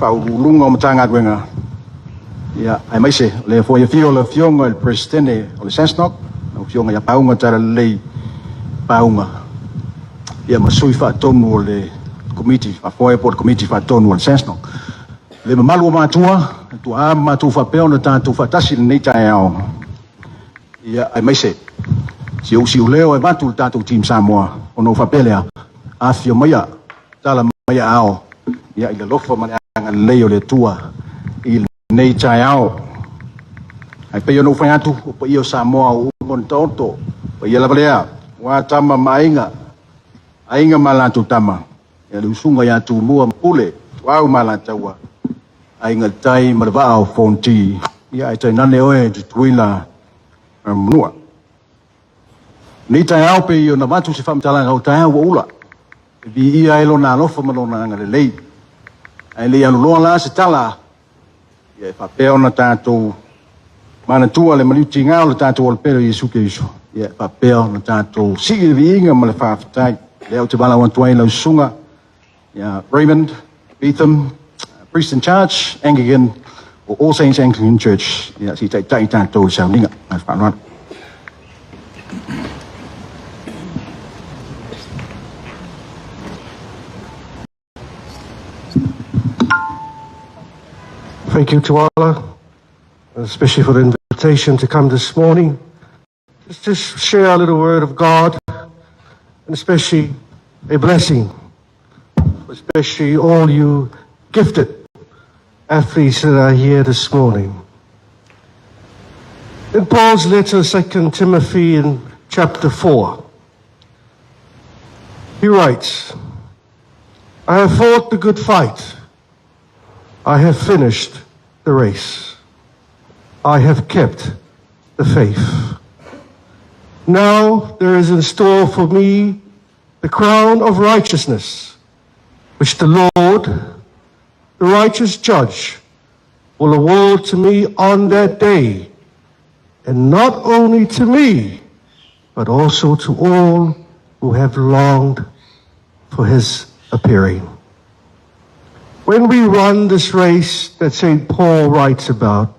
paulunga matanga wenga ya ai mai se le foi fio le fionga il presidente o le sensnok o fionga ya paunga tara lei paunga ya masui fa tonu le committee fa foi por committee fa tonu le sensnok le Malo matua tu a matu fa peona tanto fa tasi nei taiao ya ai mai se si o leo e matu tanto team Samoa ono fa pelea a fio maya tala maya ao ya ile lofa mana leo le tua il nei taiao ai pe no fa atu po io Samoa o mon tonto po ia la valea wa tama mainga ainga malantu tama ya lusunga ya tu mua pule wa malantawa ainga tai marvao fonti ya ai tai nane oe tuila mnua ni taiao pe io na matu se famtala ngau taiao ula vi ia elo na lofa malona ngale lei ai le anu loa la se tala ia fa peo na tatou mana tua le maluti ngau le tatou o le pelo Yesu Keriso ia fa peo na tatou sigi viinga ma le whaafatai le au te bala wantuai lau sunga ia Raymond Beetham priest in charge Anglican or All Saints Anglican Church ia si tai tatou sa ninga ai whanua Thank you to Allah, especially for the invitation to come this morning. Just to share a little word of God, and especially a blessing, especially all you gifted athletes that are here this morning. In Paul's letter, 2 Timothy in chapter 4, he writes, I have fought the good fight. I have finished the race. I have kept the faith. Now there is in store for me the crown of righteousness, which the Lord, the righteous judge, will award to me on that day, and not only to me, but also to all who have longed for his appearing. When we run this race that St. Paul writes about,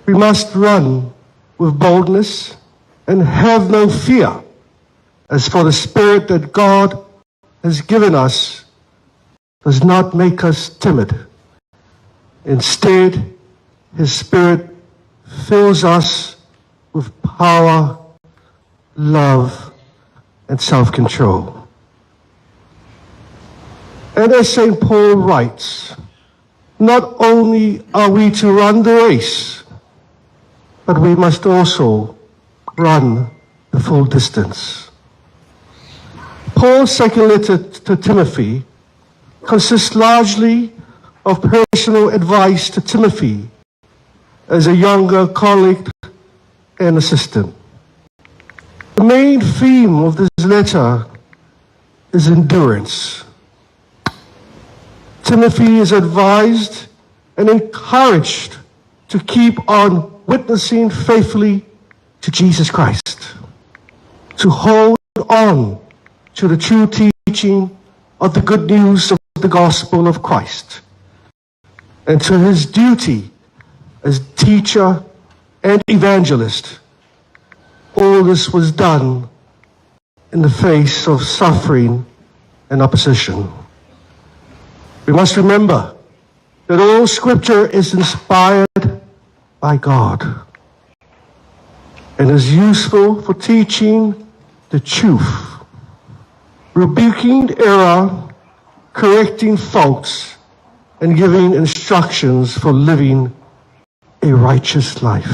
we must run with boldness and have no fear, as for the Spirit that God has given us does not make us timid. Instead, his Spirit fills us with power, love, and self-control. And as St. Paul writes, not only are we to run the race, but we must also run the full distance. Paul's second letter to Timothy consists largely of personal advice to Timothy as a younger colleague and assistant. The main theme of this letter is endurance. Timothy is advised and encouraged to keep on witnessing faithfully to Jesus Christ, to hold on to the true teaching of the good news of the gospel of Christ, and to his duty as teacher and evangelist. All this was done in the face of suffering and opposition. We must remember that all Scripture is inspired by God and is useful for teaching the truth, rebuking error, correcting faults, and giving instructions for living a righteous life.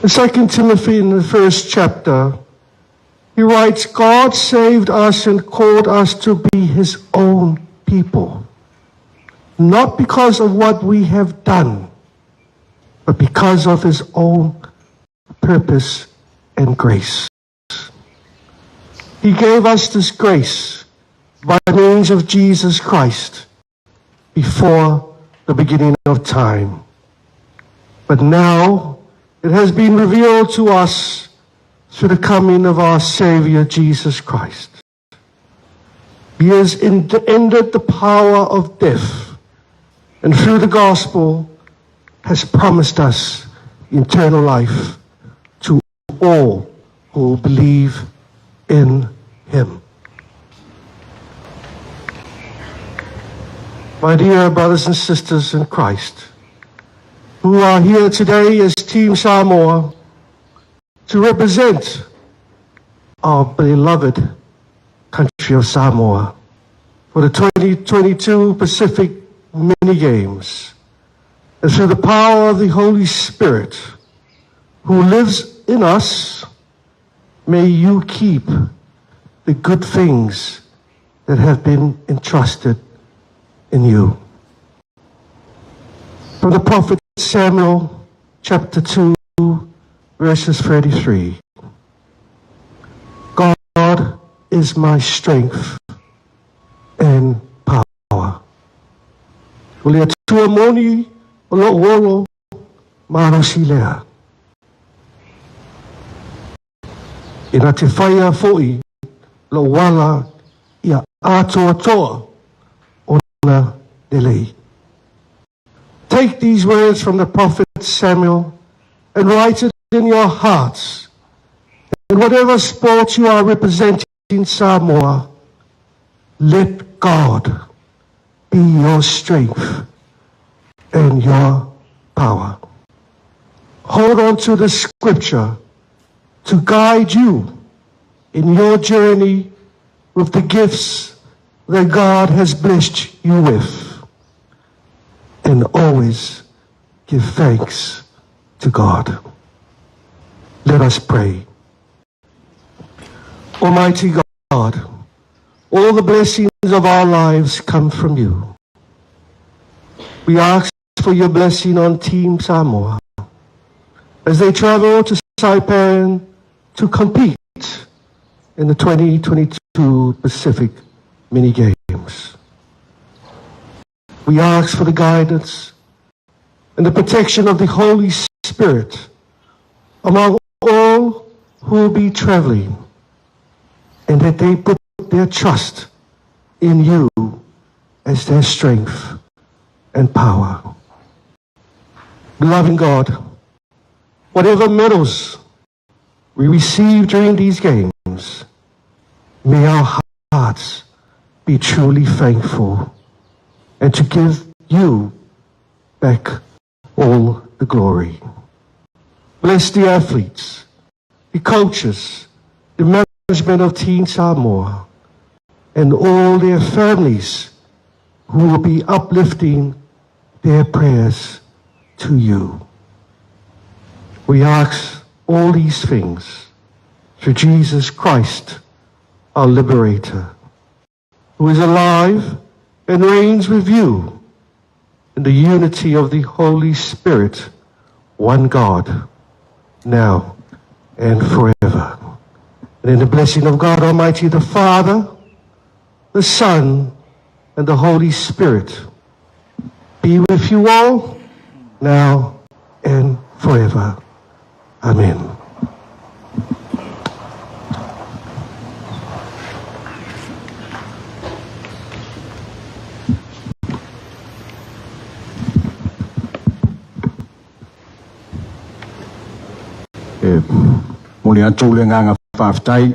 In 2 Timothy, in the first chapter, he writes, God saved us and called us to be his own people, not because of what we have done, but because of his own purpose and grace. He gave us this grace by means of Jesus Christ before the beginning of time. But now it has been revealed to us through the coming of our Savior, Jesus Christ. He has ended the power of death, and through the gospel has promised us eternal life to all who believe in him. My dear brothers and sisters in Christ, who are here today as Team Samoa to represent our beloved country of Samoa for the 2022 Pacific Mini Games. And through the power of the Holy Spirit who lives in us, may you keep the good things that have been entrusted in you. From the prophet Samuel, chapter 2, verses 33. God is my strength and power. Ulia tuamoni olo Malo silea. Ina te whaia fo'i lo wala ia atoa ona delei. Take these words from the prophet Samuel and write it in your hearts. In whatever sport you are representing Samoa, let God be your strength and your power. Hold on to the scripture to guide you in your journey with the gifts that God has blessed you with. And always give thanks to God. Let us pray. Almighty God, all the blessings of our lives come from you. We ask for your blessing on Team Samoa as they travel to Saipan to compete in the 2022 Pacific Mini Games. We ask for the guidance and the protection of the Holy Spirit among all who will be traveling, and that they put their trust in you as their strength and power. Beloved God, whatever medals we receive during these games, may our hearts be truly thankful and to give you back all the glory. Bless the athletes, the coaches, the management of Team Samoa, and all their families who will be uplifting their prayers to you. We ask all these things through Jesus Christ, our liberator, who is alive and reigns with you in the unity of the Holy Spirit, one God, now and forever. And in the blessing of God Almighty, the Father, the Son, and the Holy Spirit, be with you all, now and forever. Amen. Muli atu le nganga whaftai,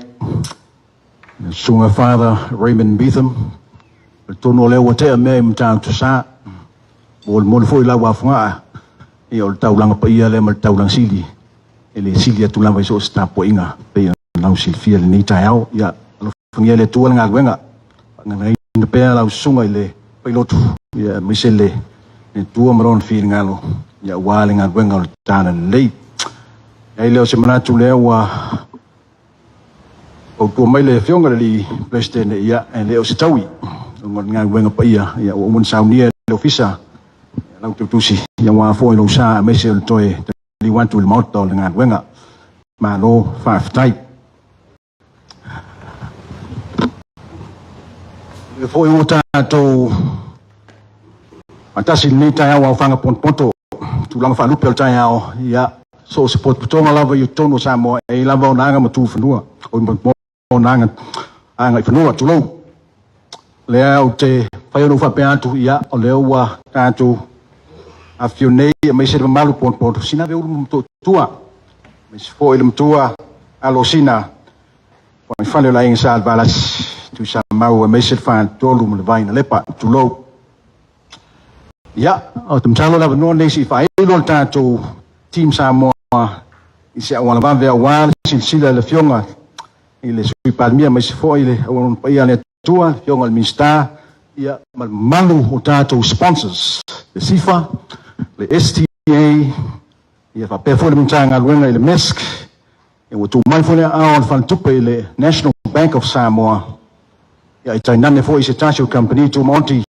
sunga Father Raymond Betham, tono leo te me mtang tu sa, mol foi la wa funga, e ol taulang pa ia le mal taulang sili, ele sili atu lang vai so sta po inga, pe nau silfia le ni taiao, ya lo fungia le tu nga gwenga, ngai ne pe la sunga ile pilotu, ya misele, ne tu amron fi ngalo, ya wale nga gwenga tana lei. Ai leo semana tu leo wa o ko mai le fionga li president ia en leo se tawi ngon nga wenga pa ia ya o mun saunia le ofisa lau tutusi ya wa fo lo sa me se toi li want to mount to nga wenga Malo 5 type le fo i uta to atasi ni ta wa fanga ponto tu lang fa lu pel ta ya so support putonga lava you tono Samoa e lava nanga matu funua o mo nanga anga funua tu lo lea o te whai ono whape atu ia o lea ua tātou a whionei a meise le malu pon sina ve ulu mto tua meise fo ile mtua alo sina wa whale la inga sa alvalas tu sa mau a meise whan tolu mo le vaina lepa tu lo ia o te mtalo lava noa neisi whae ilo tātou team Samoa i se awana vanve a wale sila le fionga i le sui palmia meise fo ile awana paia le tua fionga le minsta ia malu o tātou sponsors le SIFA le STA ia fa pe fo le mtanga luenga i le MESC e o tu mai fo le ao fan tupe i le National Bank of Samoa ia i tainane fo i se tasio company tu monti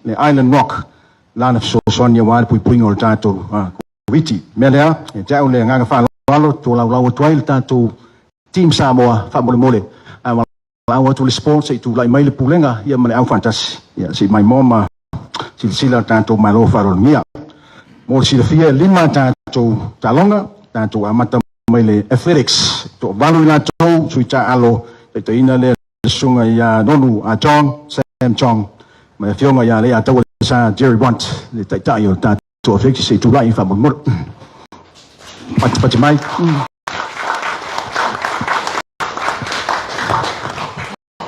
le Island Rock lana so sonia wale pui puingo le tātou witi melea e tau le nganga fa lalo tu lau tuai le tātou team Samoa fa mole awa tu le sports i tu lai mai le pulenga ia male au fantas ia si mai moma sila tātou malo farolmia mo si le fia lima tātou talonga tātou amata mai le athletics to valu ina tau sui ta alo te ina le sunga ia nonu a John Sam Chong mai fionga ia le atau sa Jerry Blunt le tai o tātou athletics si tu lai fa mo pati mai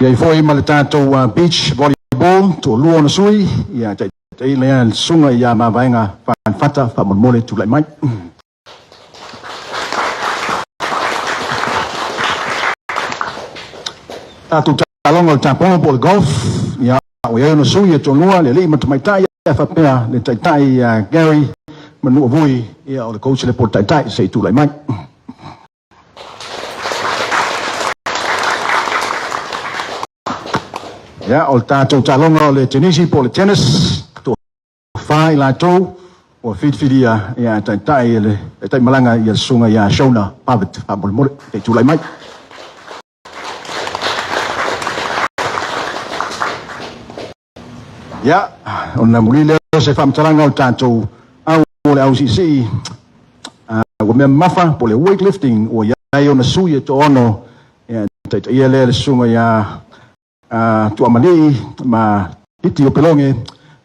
ia foi ma le tātou beach volleyball to luo na sui ia te le sunga ia Faamavaegaa fan fata fa mole tu lai mai tātou talonga le taponga po le golf ia o ia na sui to lua le lima mai tai fa pea le tai Gary manu vui ia o le coach le po tai sei tu lai mai ia o tātou talonga o le tenisi po le tennis to fai la tau o fidia ia tai malanga ia sunga ia Shona Pavet fa mole te tu lai mai ia ona mulile se fa mtalanga o tātou au le AUCC o me mafa po le weightlifting o ia ona sui to ono ia ia le sunga ia tu amali ma iti o pelonge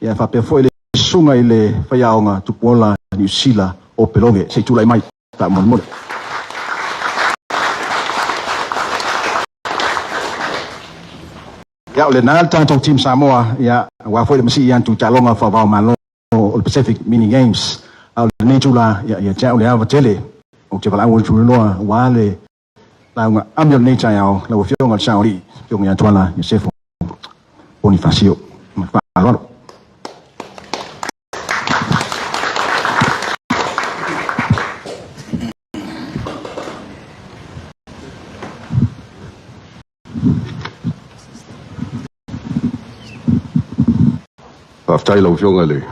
ia fa pe foi le sunga i le whaiaonga tupola New Zealand o pelonge se tu lai mai ta mole ia o le nal tātou team Samoa ia wa foi le masi ia tu talonga fa va Malo o Pacific Mini Games au le netula ia tau le ava tele o te vala o tu loa wale la nga amio nature ia la fionga sauri fionga ia tuala ia sefo Bonifacio ma fa alo Aftai lau fionga le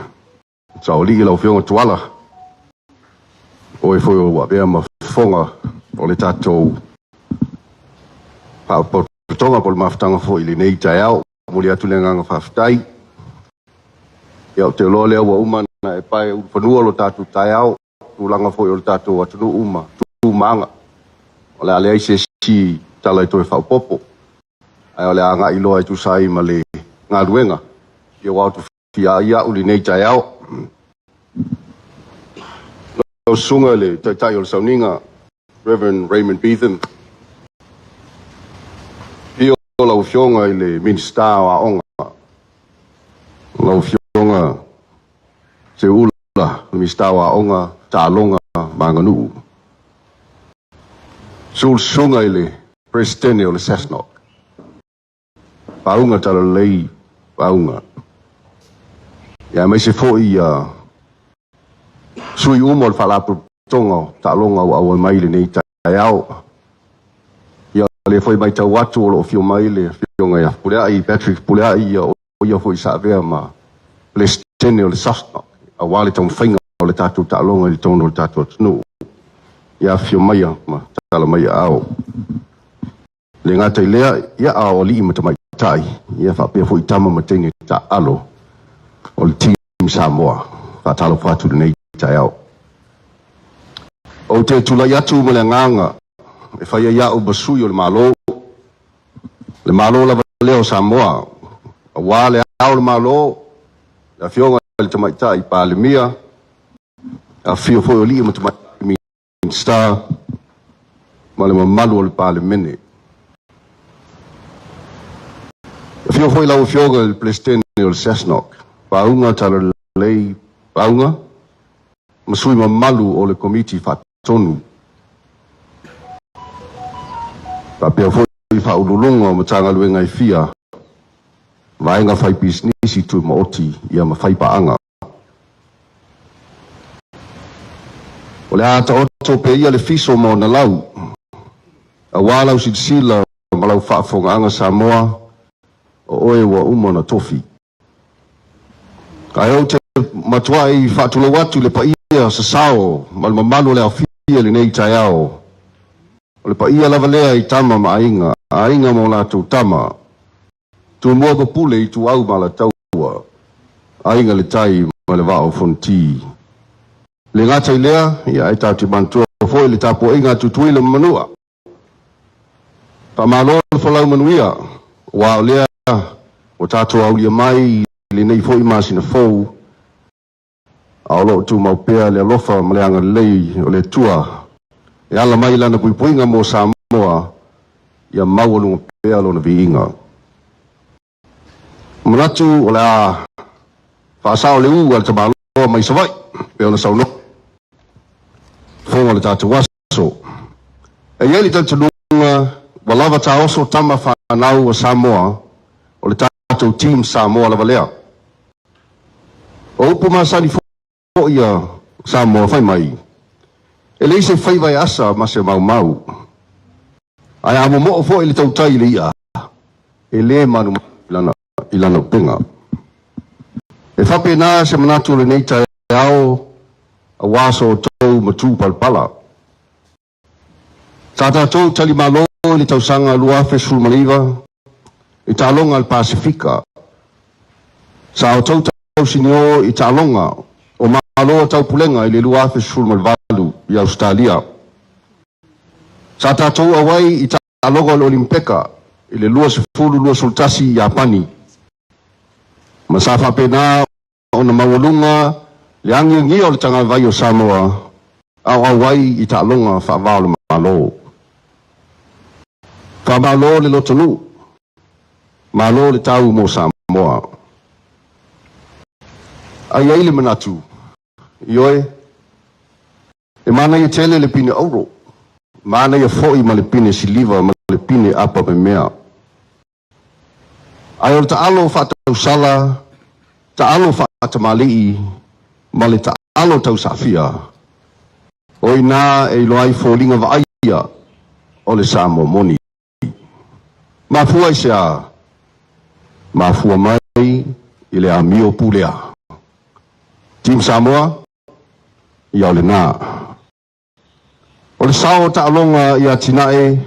sauli lau fionga tuala o e foi o wapea ma fonga o le tātou pa tonga po le maftanga fo i le nei tai au muli atu le nganga whaftai ia o te loa lea ua umana e pai upanua lo tātou tai au tūlanga fo i o le tātou atunu uma tūmanga o le alea i se si tala i toe whaupopo ai o le anga i loa i tu sai ma le ngā ruenga ia wau tu fia ia uli nei tai au no sunga le tai o le sauninga Reverend Raymond Beetham ia o lau fionga i le minsta o a onga lau fionga se ula le minsta o a onga tālonga manganu sul sunga i le presidente o le Cessnock paunga tala lei paunga ia mai se foi sui umo le whalapu tonga tālonga o mai le nei tai au ia le foi mai tau atu o lo fio mai le fionga ia pulea i Patrick pulea i o ia foi sa vea ma le stene o le Cessnock a wale tau whainga o le tātou tālonga i le tono o le tātou atunu ia fio mai ma tala mai au le ngata i lea ia a o li ima tamai tai ia whapea foi tama ma tene ta alo o le team Samoa whatalo whatu le nei tai au o te tulai atu ma le nganga e whaia ia o basui o le Malo lava leo Samoa a wā le au le Malo, a fionga le tamaita I Palemia, a fio foi o li ma tamaita I Minster, ma le mamalu o le Palemene. A fio foi lau fionga le Presidente o le Sesnok, paunga tala lei paunga, ma sui mamalu o le komiti whatonu. Pa pia foi whaululunga o matanga luenga I fia, vaenga whai bisnisi tu maoti ia ma whai paanga. O le ata oto pe ia le fiso mo na lau, a walau sila ma lau whaafonga anga Samoa, o oe wa umo na tofi. Kai au te matua I whaatula watu le pa ia sa sao, ma le mamalu le au fia le nei tai ao. O le pa ia lava lea I tama ma ainga mo lātou tama. Tu mua ko pule I tu au ma la taua. Ainga le tai ma le vao fonti. Le ngata I lea, ia ai tau te mantua foi le tapo inga tu tuile manua. Pa malo le whalau manuia. Wa o lea, o tātou au lia mai, le nei foi masina fou. Aolo tu maupea le alofa ma le anga lei o le tua. E ala mai lana puipuinga mo Samoa, ia maualunga pea lo na viinga. Manatu o le a whaasao le ua le tabaloa mai savai, pea na sauno. Fonga le tātou waso. E ieli tātou nunga, walawa tā oso tama whanau a Samoa, o le tātou team Samoa lava lea. O upu masani fo ia Samoa whai mai. E lei se whai vai asa ma se mau. Ai amo mo fo ele tau tai le ia. E le manu ilana penga. E whape nā se manatu le nei tai ao a waso tau matu palpala. Tata tau tali Malo le tau sanga luafe sulmaniva I talonga al Pasifika. Sa o tau sinio I talonga o Malo tau pulenga I le luafe sulmalvalu I Australia. Sa tatou awai I talonga al Olimpeka I le lua sefulu lua sultasi I Japani. Masafa pena o na mawalunga le angi o le tanga vai o Samoa au awai I talonga whaavalo Malo. Whaamalo le lotonu. Malo le tau mo Samoa. Ai ai le manatu. Ioe. E mana ia tele le pine auro. Mana ia foi ma le pine siliva ma le pine apa me mea. Ai o taalo whatau sala, taalo whatamali'i, ma le taalo tau safia. Oi nā e loai fōlinga vaaia o le Samoa moni. Mafua I sea. Mafua mai I le amio pulea. Team Samoa, ia o le nā. O le sao ta alonga ia tinae,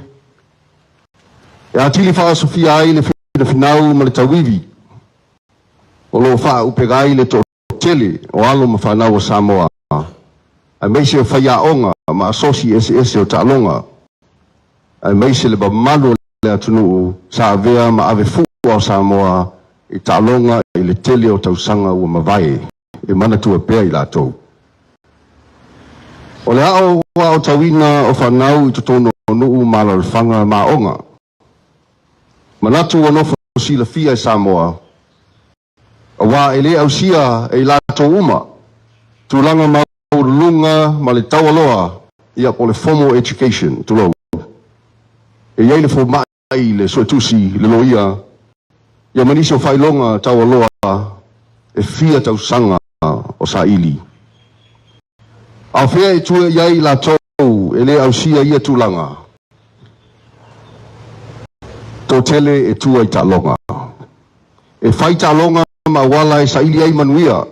ia tili wha sofia ai le finau ma le tawivi. O lo wha upegai le to tele o alo ma whanau o Samoa. Ai meise o whaiaonga ma asosi SS o ta alonga. Ai meise le bamalo le atunu sa avea ma ave fu o Samoa I ta alonga I le tele o tausanga ua mawai. E mana tua pea I lātou. O le ao wa o tawina o whanau I totono nuu malalwhanga maonga. Manatu o nofo sila fia I Samoa. A wā e le au sia e lātou uma. Tūlanga maurulunga ma le taualoa ia po le formal education tulau. E iei le fo mai le soetusi le loia. Ia manisi o whailonga taualoa e fia tau sanga o sa ili. Au fea e tue iai la tau e le au sia ia tūlanga. Tō tele e tua I talonga. E whai talonga ma wala e sa ili ai manuia.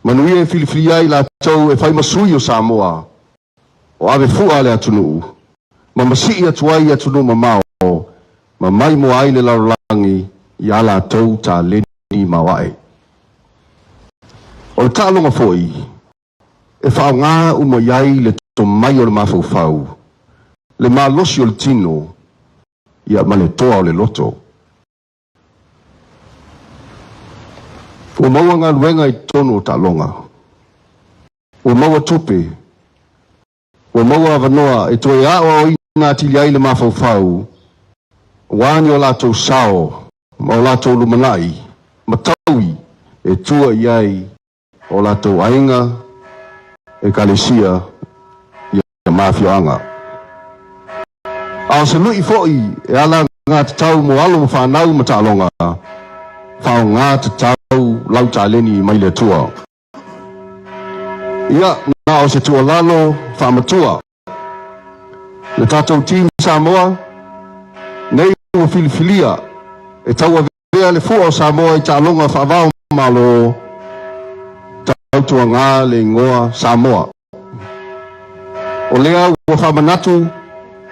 Manuia e filifili ai la tau e whai masui o Samoa. O ave fua le atunu. Ma masi atuai atunu ma mao. Ma mai mo ai le laulangi I ala tau ta leni ma wae. O le talonga foi. E whao ngā uma iai le to mai o le mawhau. Le malosi o le tino. Ia ma le toa o le loto. O maua ngā luenga I tono o Talonga. O maua tupe. O maua avanoa e toi a o ina tili aile mawhauwhau. Wāni o lātou sao, ma o lātou lumanai, ma taui e tua iai o lātou ainga e kalesia ia mawhioanga. A o se nui foi e ala ngā te tau mo alo mo whanau ma Talonga, whao ngā te tau lau tāleni mai le tua. Ia, nā o se tua lalo whamatua. Le tātou team Samoa, nei o Filifilia, e tau a vea le fua o Samoa I Talonga whaavao Malo, tau tua ngā le ngoa Samoa. O lea ua whamanatu,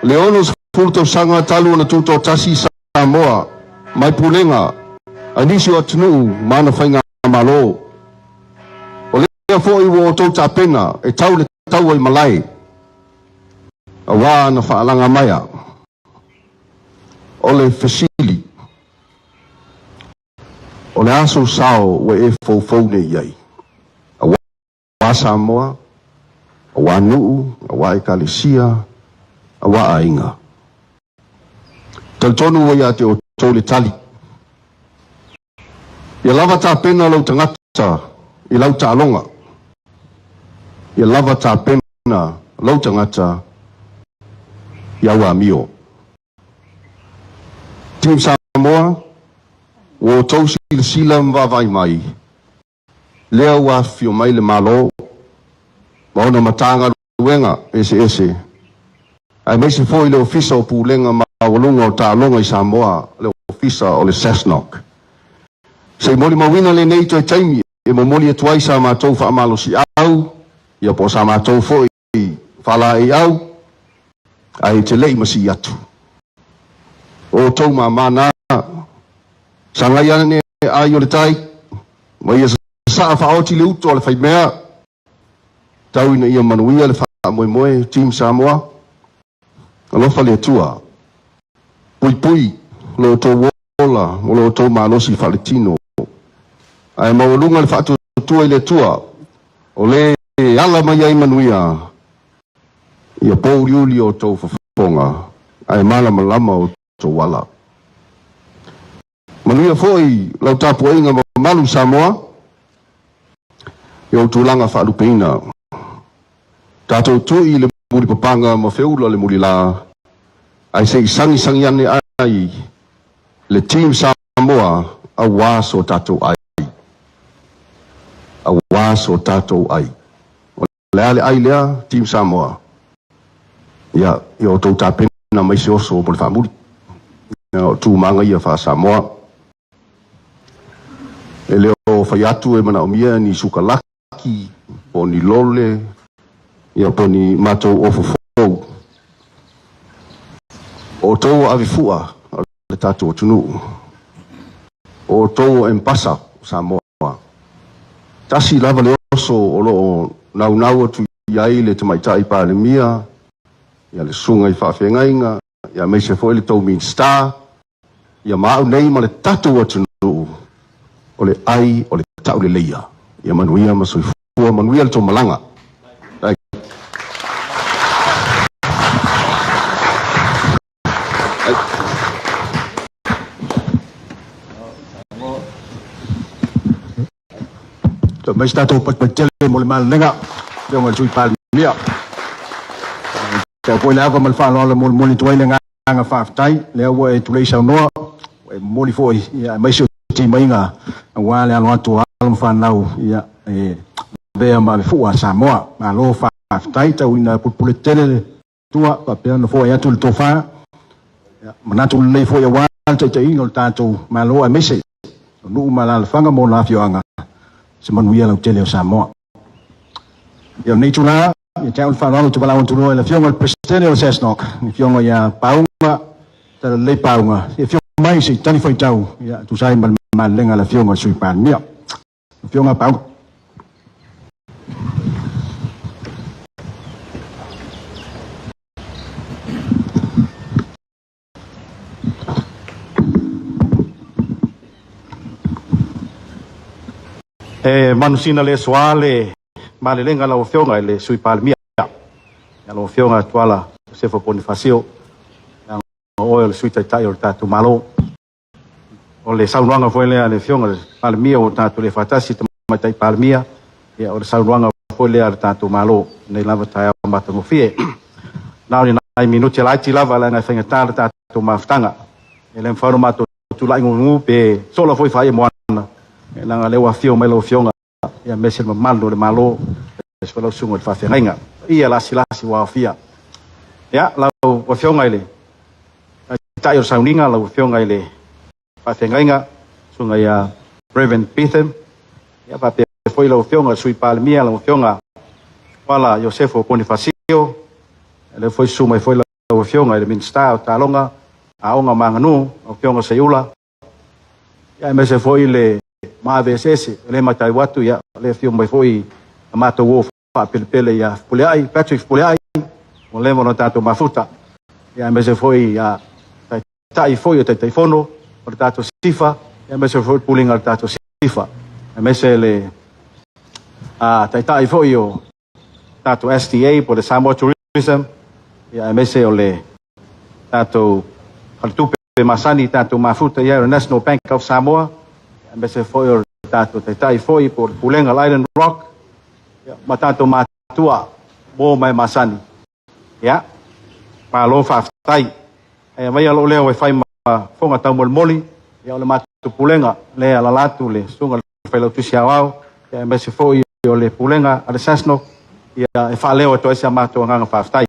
le onos fultau sanga talu na tuto tasi Samoa, mai pulenga, anisi o tunu, mana whainga Malo. O lea fua iwo o tau tāpena, e tau le tau ai malai, a wā na whaalanga maia. O le fesili, o le aso sao ua e fau nei iai. A wā Samoa, a wā nuu, a wā e kalesia, a wā ainga. Taltonu wa ia te o tau le tali. Ia lava tā pena lau tangata I lau Talonga. Ia lava tā pena lau tangata I au amio. Team Samoa, o tau sila mwawai mai. Lea ua fio mai le Malo, maona matanga luenga ese. Ai mai se foi le ofisa o pulenga mawalunga o Talonga I Samoa, le ofisa o le Cessnock. Sei moli mawina le neito e taimi, e mamoli e tuai sa mātou whaamalo si au, ia po sa mātou foi whala e au, ai te lei masi atu. O tau mana, sangai ane ai o le tai, mai e saa whaoti le uto le whaimea, tau ina ia manuia le wha moe Team Samoa, alofa le tua, pui, lo tō wola, o lo tō malosi whaletino, ai mawalunga le whaatu tua I le tua, o le ala mai ai manuia, ia pōriuli o tō whafonga, ai malama o tō wala. Manuia foi, lau tāpua inga malu Samoa, ia o tūlanga whaalupeina. Tātou tui le muri papanga ma whiula le muri la, ai sei sangi ane ai, le Team Samoa, a wāso tātou ai. A wāso tātou ai. O le ale ai lea, Team Samoa. Ia o tau tāpena mai se oso mo le whaamuri. Ia o tū manga ia wha Samoa. E leo whai atu e mana o mia ni sukalaki, po ni lole, ia po ni mātou ofofou. O tau awifua, le tātou tunu. O tau empasa Samoa. Tasi lava le oso o loo nau atu iai le tamaitai pāle mia, ia le sunga I whawhengainga, ia mei se foi le tau min star, ia mau nei ma le tātou atunu, o le ai, o le tau le leia. Ia manuia ma soifua, manuia le tō malanga. Mas tātou patele mo le malenga, Yung al sui palmia. Kaya po ila ako malfalo ala muli tuway na nga faftay. Lea wa tulay sa noa. Muli fo may siyo timay nga. Ang wala ang watu alam fanaw. Bea mabifuwa Samoa. Malo faftay. Tawin na pulitele tua. Papel na fo ay atul tofa. Manatulay fo ya wal. Tay ingol tato malo ay message. Nuu malalafanga mo na fyo nga. Sa manuia lang tele Samoa. Yung nature na, yung tiyang whanau tu balawang tuloy, la fiyong al-presidente o sesnok, ni fiyong ya paunga, talay paunga, fiyong may si tanifay tau, ya tu say maling la fiyong al suipan miya, fiyong paunga. manusina le soale malelenga la ofionga le sui palmia ya la ofionga tuala Josefo Bonifacio ya oil sui tai o tatu malo o le saunuanga foi le ale fionga palmia o tatu le fatasi tai palmia ya o le saunuanga foi le tatu malo nei lava tai mata mo fie na ni nai minuti la ti lava la na fenga tatu maftanga ele mfano mato tu la ngu pe solo foi fai mo langa le wa fio melo fionga ya mesel mamalo le malo es pelo sungo fa fenga ia la silasi wa fia ya la wa fionga ile ta yo sauninga la fionga ile fa fenga sunga ya Reverend Pithem ya pa pe foi la fionga sui palmia la fionga wala Josefo Bonifacio le foi suma foi la fionga ile min sta talonga aonga manganu o fionga seula ya mese foi le ma VSS le matai watu ya le fio mai foi mato wo fa pele ya puleai Patrick puleai o le mono tato mafuta ya mese foi ya tai foi o tai fono o tato sifa ya mese foi pulinga tato sifa ya mese le tai foi o tato STA por the Samoa tourism ya mese o le tato haltupe masani tato mafuta ya National Bank of Samoa mese foi o tato tai foi por pulenga Island Rock ma tato matua mo mai masani ya Malo fa tai e mai lo leo e fai ma fonga tau moli ya le matu pulenga le ala latu le sunga fai lo tusiao ya mese foi o le pulenga ale sasno ya e fa leo to esa matu nga fa tai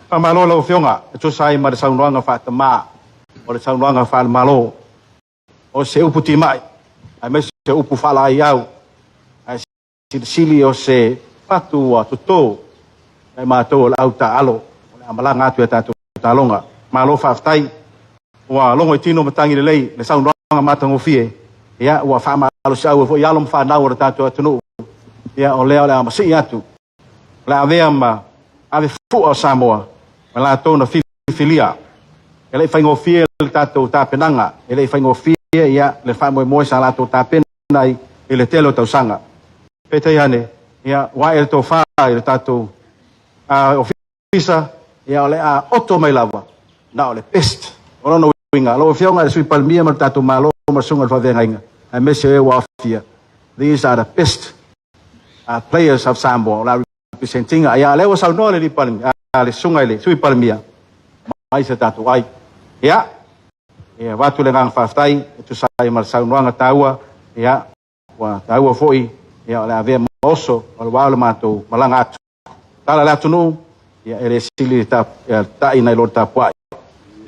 pa malo lo fionga tu sai ma sa nga fa tama o le sa nga fa malo o se upu timai ai me se upu fala iau ai sili o se patu a tuto ai mato o au Taalo o amala ngatu ta talonga malo faftai wa longo tino matangi le lei le saunga matango fie ya wa fa malo sa o ya lom fa na o ta tunu ya o le ama si atu la avea ma ave fu o Samoa la tona filia ele faingo fie tato ta penanga ele faingo fie ya le fa mo sala to ta penai ele telo tau sanga pete yane ya wa el to fa el tato ofisa ya ole a otto mai lava na ole pest ono no winga lo fionga sui palmia mar tato malo mar sunga fa venga I miss you wa fia these are the best players of Samoa la representing ya le was no le palmia le sunga le sui palmia mai se tato ai ya ya watu le ngang faftai tu sai mar saunuanga taua ya wa taua foi ya la ave moso o wala mato malanga tala la tunu ya ele sili ta ta ina lo ta pai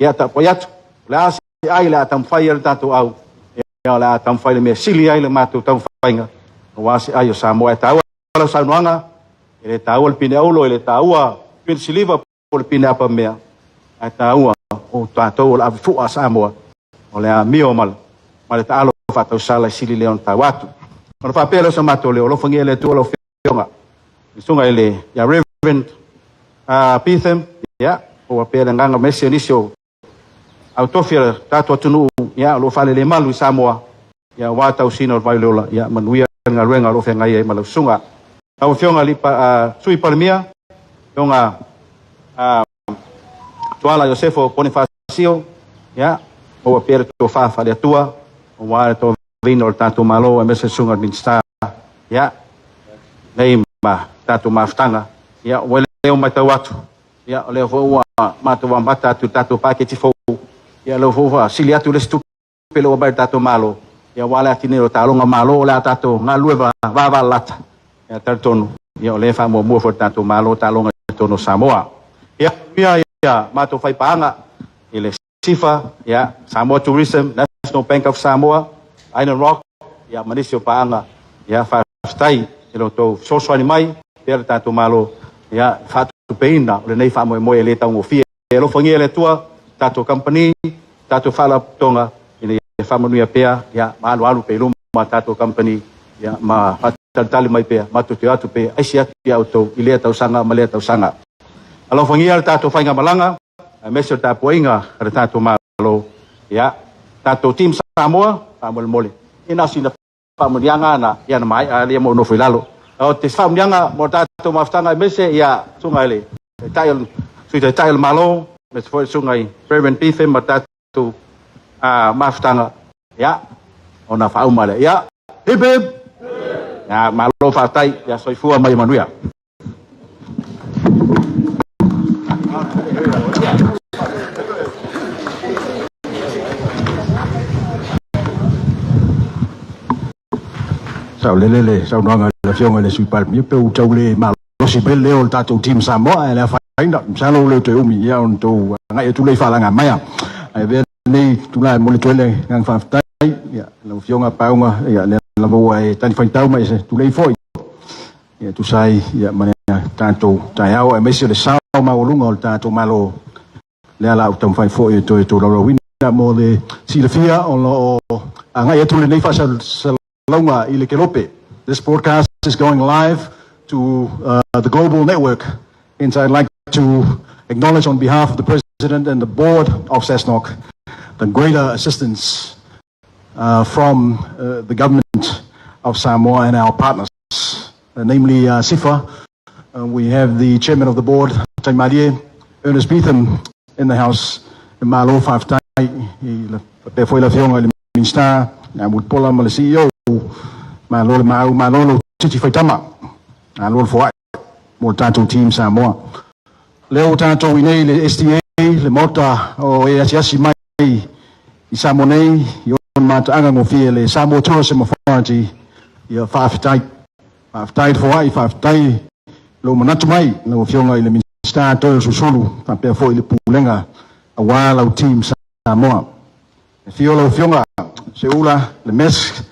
ya ta poyat la si ai la tam fire tatu au ya la tam fire me sili ai le mato tam fainga wa si ai Samoa taua la saunuanga ele taua el pinaulo ele taua pin siliva por pinapa mea taua o tato la fu a Samoa ole a mio mal Taalo fa tau sala sili leon tawatu ona fa pelo sa mato le lo fangele tu lo fionga sunga ele ya Reverend Pithem ya o pele nganga mesi inisio autofia tato tunu ya lo fa le malu Samoa ya wa tau sino vai lola ya manuia nga renga lo fenga ye malu sunga au fionga li sui palmia yonga tuala Josefo Bonifacio ya o pele to fa le tua o wa to vino tato malo e mese sunga minsta ya nei ma tato maftanga ya wele o matawatu ya le vo mato wa mata tu tato paketi fo ya lo vo siliatu le stu pelo ba tato malo ya wala tinero talo nga malo la tato nga lueva va lata ya tartono ya le fa mo fo tato malo talo nga tono Samoa ya mato fai panga ile sifa ya Samoa tourism National Bank of Samoa Island Rock ya manisio paanga ya faftai ilo to soswani mai per tato malo ya fatu peina le nei fa mo ele tau fie lo fangi ele tua tato company tato fala tonga ini fa mo ya pea ya malu pe luma tato company ya ma tali mai pea matu te atu pe asia ya auto ile tau sanga male tau sanga alo fangi ele tato fainga malanga mesel ta poinga tato malo ya tato team Samoa amol mole ina sina Faamavaegaa na ia na mai a lia mo no filalo o te Faamavaegaa mo tatou maftanga mese ia sungai le tail Malo me foi sungai Reverend Beefem mo tatou maftanga ia ona fauma le ia hip hip ya Malo fatai ya soifua mai manuia sao lele sao nói là phiêu le super mi pe u châu le Malo si belle o tatou team Samoa la fa inda sao le te umi ya on to ngai tu le fa la ngai ya ai ve ni tu la mo le tole ngang fa tai ya lo phiêu nga pa nga ya la vo ai tan fa tau mai se tu le foi ya tu sai ya mane tatou tai au ai me se le sao ma o lunga o tatou Malo le la u tam fa foi to lo winda mo le si le fia on lo ngai tu le nei fa sa Longa ile kelope. This broadcast is going live to the global network. And I'd like to acknowledge on behalf of the President and the board of SESNOC the greater assistance from the government of Samoa and our partners, namely SIFA. We have the chairman of the board, Taimarie, Ernest Beetham, in the house, Malo Faftai, Pefoi La Fionga, Minister, Mutpola, the CEO. Malo Titi Faitama, Lord for more tattoo team Samoa. Leo tattoo in le STA, le Mota, or Yasi Mai, Isamone, Yon Matango Fiele, Samoa Tourism Authority, your five tight for I, five tight, Lomanatmai, no Fionga, le Minister, Toyos Sulu, Pefoi, the Pulenga, a wild team Samoa. Fiolo Fionga, Seula, the Mesk.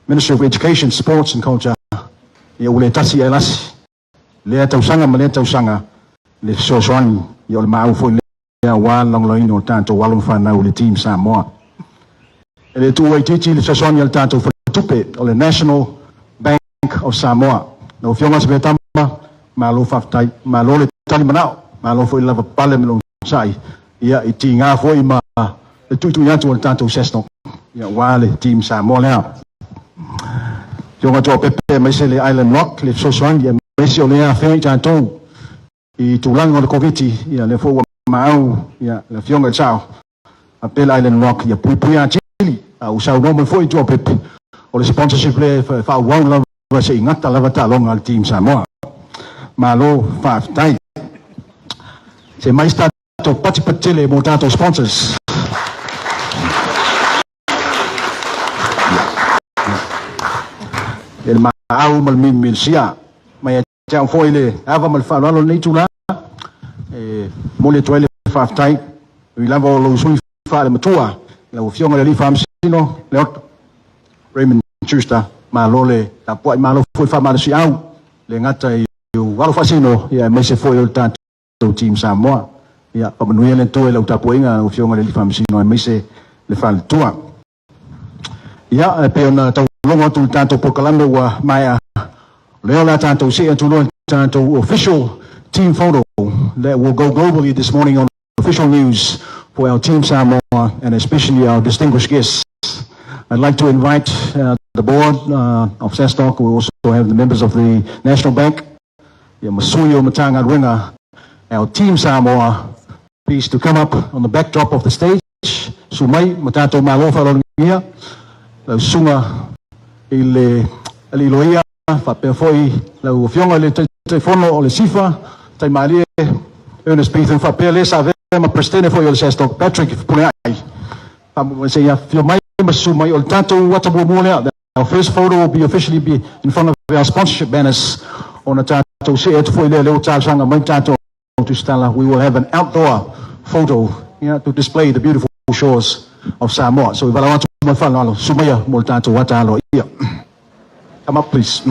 Minister of Education, Sports and Culture, ia ule tasi elas, le tausanga, le sosoani, ia ule mau foi le wal long loin o tanto walung whanau ule team Samoa. E le tuai titi le sosoani al tanto tupe o le National Bank of Samoa. No fionga se betama, Malo faftai, Malo le tali manao, Malo foi lava pale melong sai, ia iti ngā foi ma le tuitu yatu al tanto SESNOC, ia wale team Samoa lea. Yung ato pepe may sili Island Rock, le sosuan, ya may siyo le afei tanto, I tulang o le COVID, ya le fo mau, ya le fiong chao, apel Island Rock, ya puya chili, usaw no man fo ito pepe, o le sponsorship le fa wang la sa ingat talaga talong al team Samoa, Malo Faftai, se may stato pati le mo tato sponsors. El mau malmin milsia maya chang foi le ava mal fa lo nei tula mo le toile fa tai vi lava lo sui fa le matua la fiong le fam sino le Raymond Chusta ma lo le ta poi ma lo foi fa ma si au le ngata yu walo fa sino ya me se foi o tanto team Samoa ya pa manuia le to le ta poi nga fiong le fam sino me se le fa le tua ya pe ona longo tu tanto proclamando wa maya leo la tanto see to lo tanto official team photo that will go globally this morning on official news for our team Samoa and especially our distinguished guests. I'd like to invite the board of SESNOC. We also have the members of the National Bank, Masuyo Matanga Ringa, our team Samoa, please to come up on the backdrop of the stage. Sumai Matato Malo Falonia, Sunga il Liloia, fa per poi la fionga le telefono o le sifa, tai malie, Ernest Beetham fa per le save ma prestene foi il SESNOC Patrick Puleai. Fa se ya fio mai masumai ol tanto wata bomole. Our first photo will be officially be in front of our sponsorship banners on a tanto se et foi le tal sanga mai tanto to stella. We will have an outdoor photo, to display the beautiful shores of Samoa. So if I want to Sumaya Moltato Watalo here. Come up, please.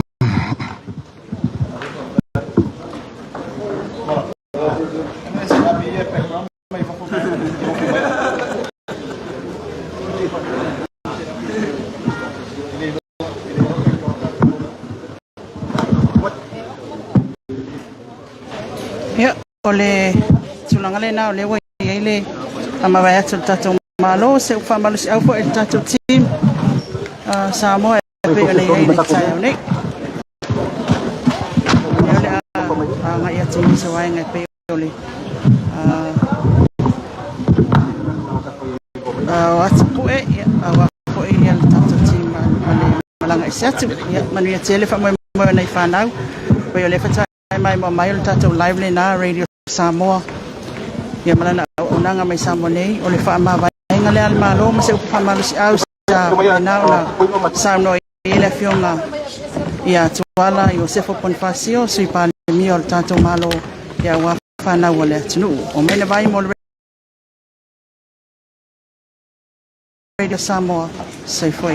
Ya, oleh tulangale na oleh wa ile Faamavaegaa tatou Malo se Faamavaegaa au fo tatou team Samoa pe ole ai le tai ole ole a nga ia tini so ai nga pe ole what's ko e wa ko e ia tatu team malanga isatu ia manu ia tele fa mo nei fanau pe ole fa tai mai mo mai tatu live le na radio Samoa ia malana onanga mai Samoa nei ole Faamavaegaa le Malo ma se upa Malo si au sa na sa no ile fionga ia tuala Josefo Bonifasio sui pa mi o tatu Malo ia wa fanau ole tunu o mena vai mo Radio Samoa, sei foi.